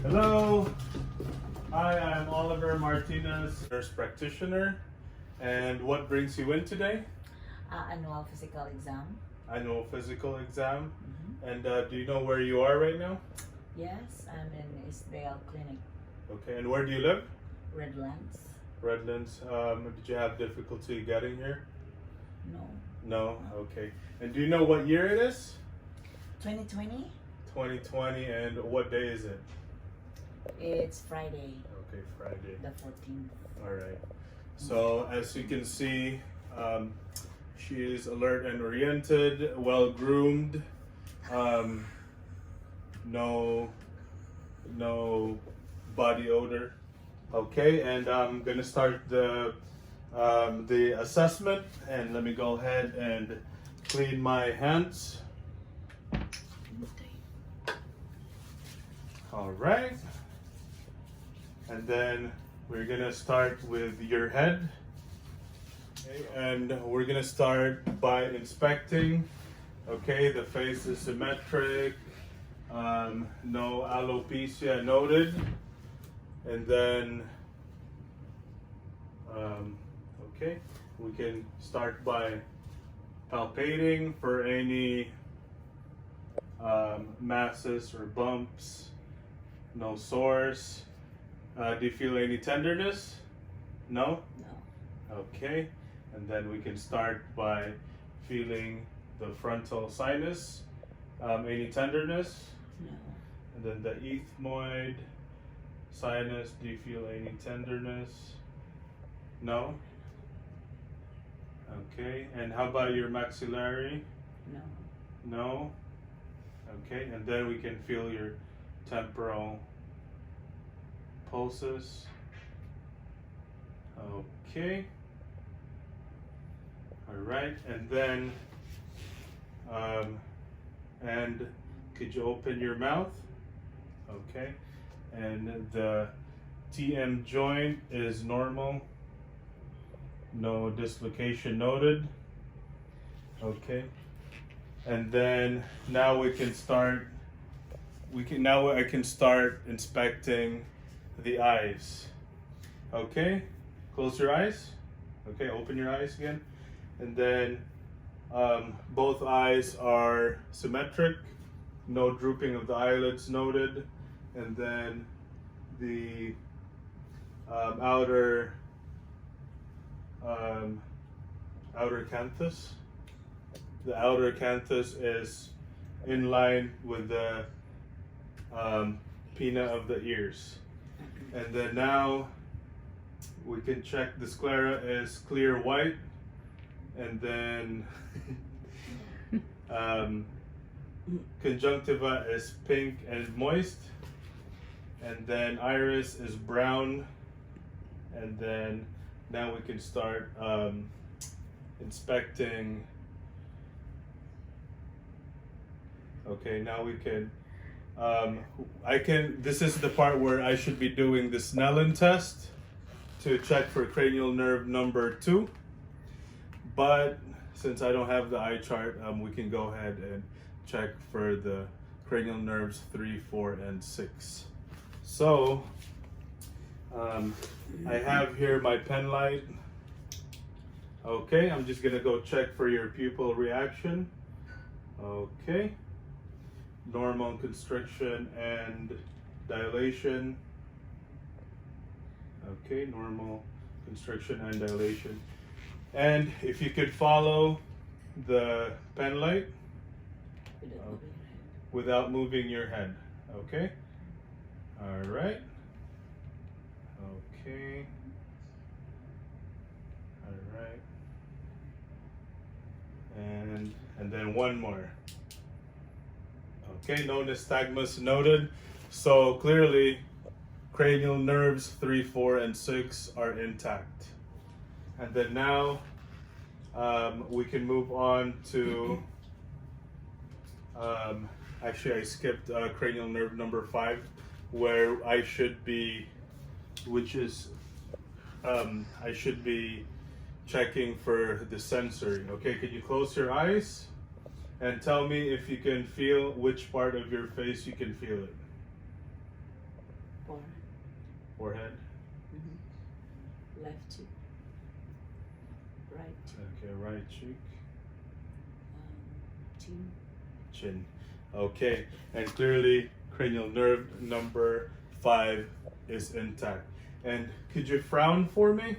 Hello. Hi, I'm Oliver Martinez, nurse practitioner. And what brings you in today? Annual physical exam. Annual physical exam. Mm-hmm. And do you know where you are right now? Yes, I'm in Eastdale Clinic, Okay, and where do you live? Redlands. Redlands. Did you have difficulty getting here? No. No? Okay. And do you know what year it is? 2020? 2020, and what day is it? It's Friday, Okay, Friday. the 14th. All right. So as you can see, she is alert and oriented, well groomed. No body odor. Okay, and I'm gonna start the assessment. And let me go ahead and clean my hands. All right. And then we're gonna start with your head. Okay, and we're gonna start by inspecting. Okay, the face is symmetric, no alopecia noted. And then, okay, we can start by palpating for any masses or bumps. No sores. Do you feel any tenderness? No? No. Okay. And then we can start by feeling the frontal sinus. Any tenderness? No. And then the ethmoid sinus. Do you feel any tenderness? No? Okay. And how about your maxillary? No. No? Okay. And then we can feel your temporal pulses. Okay. All right. And then, and could you open your mouth? Okay. And the TM joint is normal. No dislocation noted. Okay. And then now we can start. Now I can start inspecting the eyes. Okay, close your eyes. Okay, open your eyes again. And then both eyes are symmetric, no drooping of the eyelids noted. And then the outer canthus. The outer canthus is in line with the pinna of the ears. And then now we can check the sclera is clear white, and then conjunctiva is pink and moist, and then iris is brown. And then now we can start inspecting. Okay, now we can this is the part where I should be doing the Snellen test to check for cranial nerve number 2. But since I don't have the eye chart, we can go ahead and check for the cranial nerves 3, 4, and 6. So, I have here my pen light. Okay, I'm just gonna go check for your pupil reaction. Okay. Normal constriction and dilation. Okay, normal constriction and dilation. And if you could follow the pen light without moving your head. Okay? All right. Okay. All right. And then one more. Okay, no nystagmus noted. So clearly, cranial nerves 3, 4, and 6 are intact. And then now we can move on to, actually I skipped cranial nerve number 5, where I should be, I should be checking for the sensory. Okay, could you close your eyes? And tell me if you can feel which part of your face you can feel it. 4. Forehead. Left cheek. Right cheek. Okay, right cheek. Chin. Chin. Okay, and clearly cranial nerve number 5 is intact. And could you frown for me?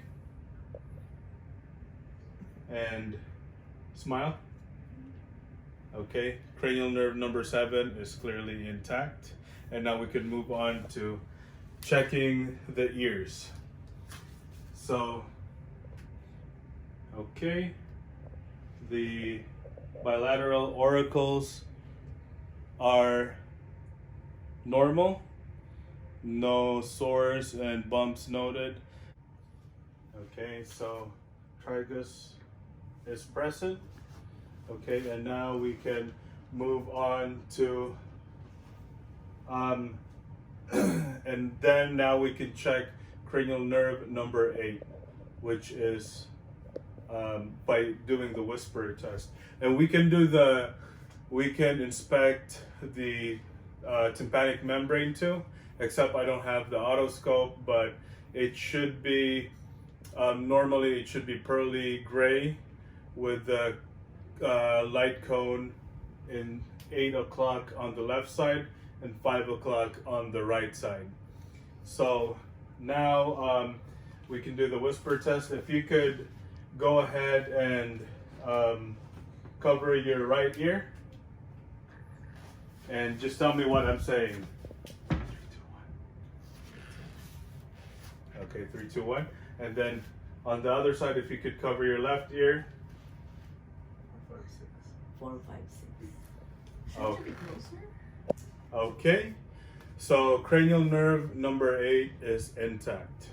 And smile. Okay, cranial nerve number 7 is clearly intact. And now we can move on to checking the ears. So, okay, the bilateral auricles are normal, no sores and bumps noted. Okay, so tragus is present. Okay, and now we can move on to and then now we can check cranial nerve number 8, which is by doing the whisper test. And we can inspect the tympanic membrane too, except I don't have the otoscope, but it should be, normally it should be pearly gray with the light cone in 8 o'clock on the left side and 5 o'clock on the right side. So now we can do the whisper test. If you could go ahead and cover your right ear and just tell me what I'm saying. 3, 2, 1. Okay, 3, 2, 1. And then on the other side, if you could cover your left ear. 4, 5, 6. Okay. Should be closer. Okay, so cranial nerve number 8 is intact.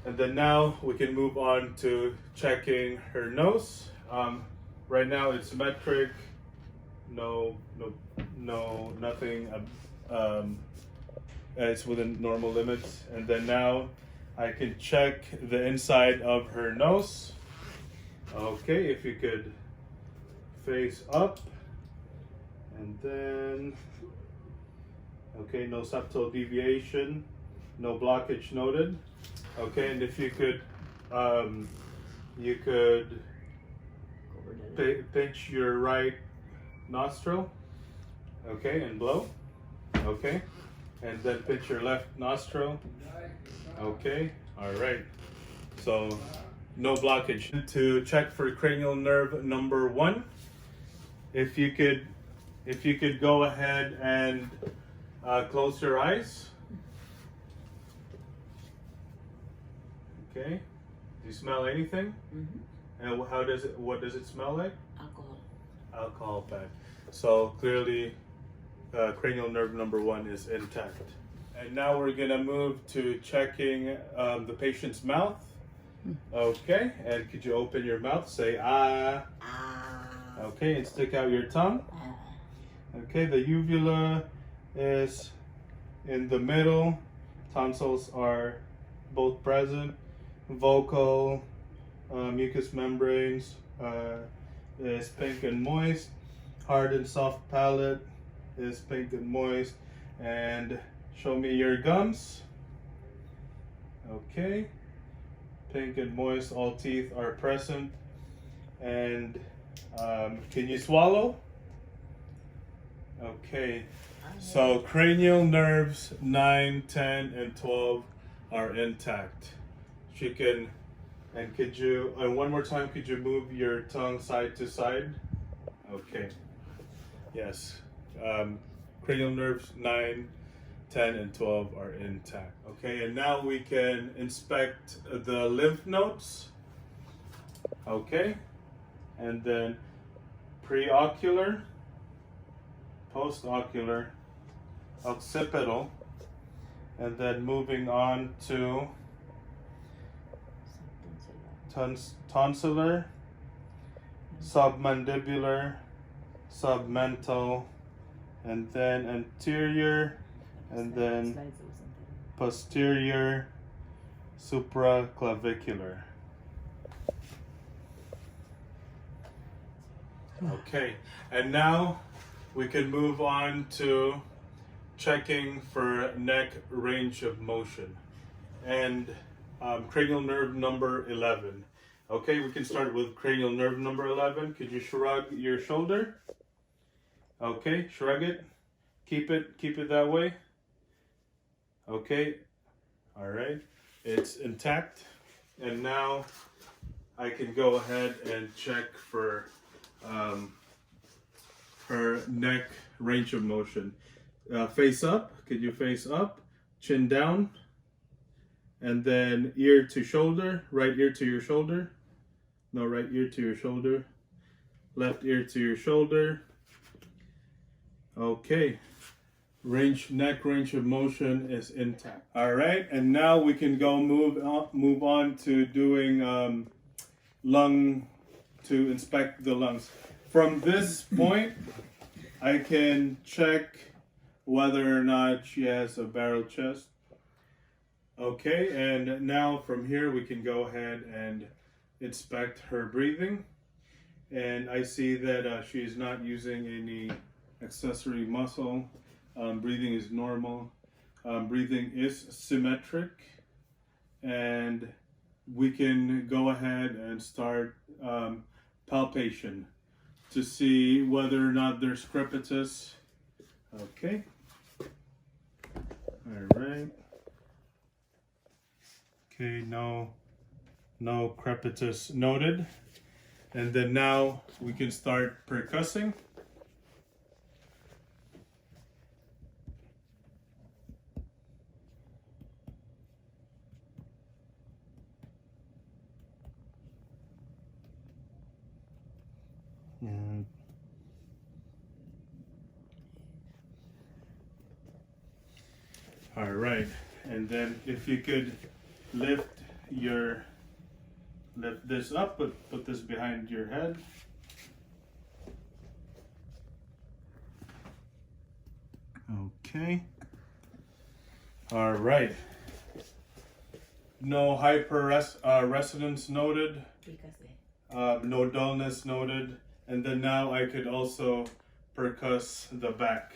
And then now we can move on to checking her nose. Right now it's metric, nothing. It's within normal limits. And then now I can check the inside of her nose. Okay, if you could face up. And then, okay, no septal deviation, no blockage noted. Okay, and if you could pinch your right nostril, okay, and blow, okay, and then pinch your left nostril, okay, all right. So no blockage. To check for cranial nerve number 1, if you could go ahead and close your eyes. Okay. Do you smell anything? And what does it smell like? Alcohol. Alcohol pad. So clearly cranial nerve number 1 is intact. And now we're gonna move to checking the patient's mouth. Okay, and could you open your mouth, say ah. Okay, and stick out your tongue. Okay, the uvula is in the middle. Tonsils are both present. Vocal mucous membranes is pink and moist. Hard and soft palate is pink and moist. And show me your gums. Okay, pink and moist. All teeth are present. And can you swallow? Okay, so cranial nerves 9, 10, and 12 are intact. She can, and one more time, could you move your tongue side to side? Okay, yes. Cranial nerves 9, 10, and 12 are intact. Okay, and now we can inspect the lymph nodes. Okay, and then preocular, postocular, occipital, and then moving on to tonsillar, submandibular, submental, and then anterior, and then posterior, supraclavicular. Okay, and now we can move on to checking for neck range of motion and cranial nerve number 11. Okay, we can start with cranial nerve number 11. Could you shrug your shoulder? Okay, shrug it. Keep it that way. Okay, all right, it's intact. And now I can go ahead and check for her neck range of motion. Face up, could you face up? Chin down. And then ear to shoulder, right ear to your shoulder. No, right ear to your shoulder. Left ear to your shoulder. Okay. Neck range of motion is intact. All right, and now we can go move on to doing to inspect the lungs. From this point, I can check whether or not she has a barrel chest. Okay, and now from here we can go ahead and inspect her breathing. And I see that she is not using any accessory muscle. Breathing is normal. Breathing is symmetric. And we can go ahead and start palpation to see whether or not there's crepitus. Okay. All right. Okay, no crepitus noted. And then now we can start percussing. And all right, and then if you could lift this up, but put this behind your head. Okay. All right. No resonance noted. No dullness noted. And then now I could also percuss the back.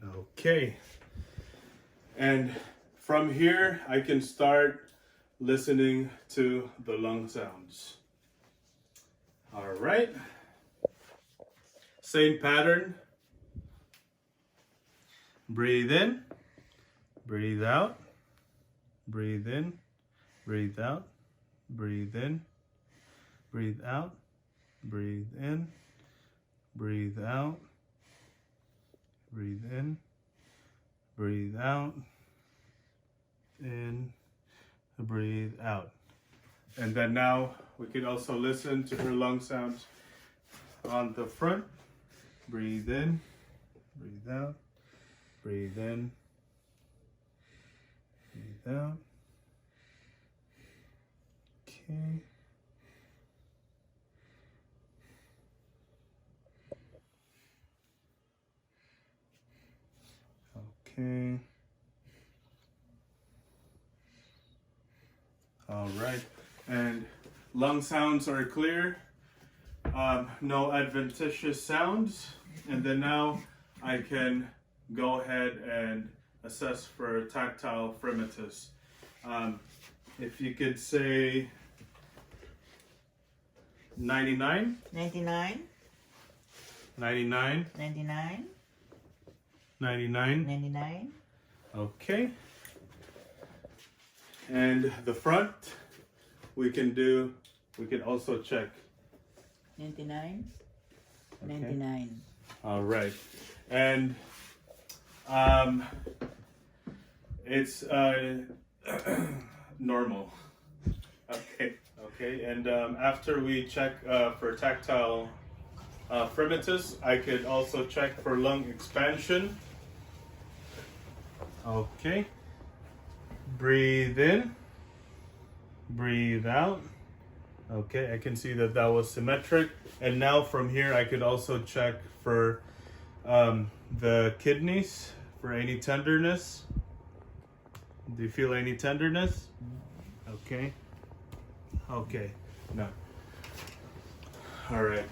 Okay. And from here, I can start listening to the lung sounds. All right. Same pattern. Breathe in, breathe out, breathe in, breathe out, breathe in, breathe out, breathe in, breathe out, breathe in, breathe out, in, breathe out. And then now we can also listen to her lung sounds on the front. Breathe in, breathe out, breathe in, breathe out. Okay. Okay. All right, and lung sounds are clear. No adventitious sounds. And then now I can go ahead and assess for tactile fremitus. If you could say 99. 99. 99. 99. 99. 99. Okay. And the front, we can also check. 99. Okay. 99. All right. And it's normal. Okay. Okay. And after we check for tactile fremitus, I could also check for lung expansion. Okay. Breathe in, breathe out, Okay, I can see that that was symmetric. And now from here, I could also check for the kidneys for any tenderness. Do you feel any tenderness? Okay. Okay. No. All right.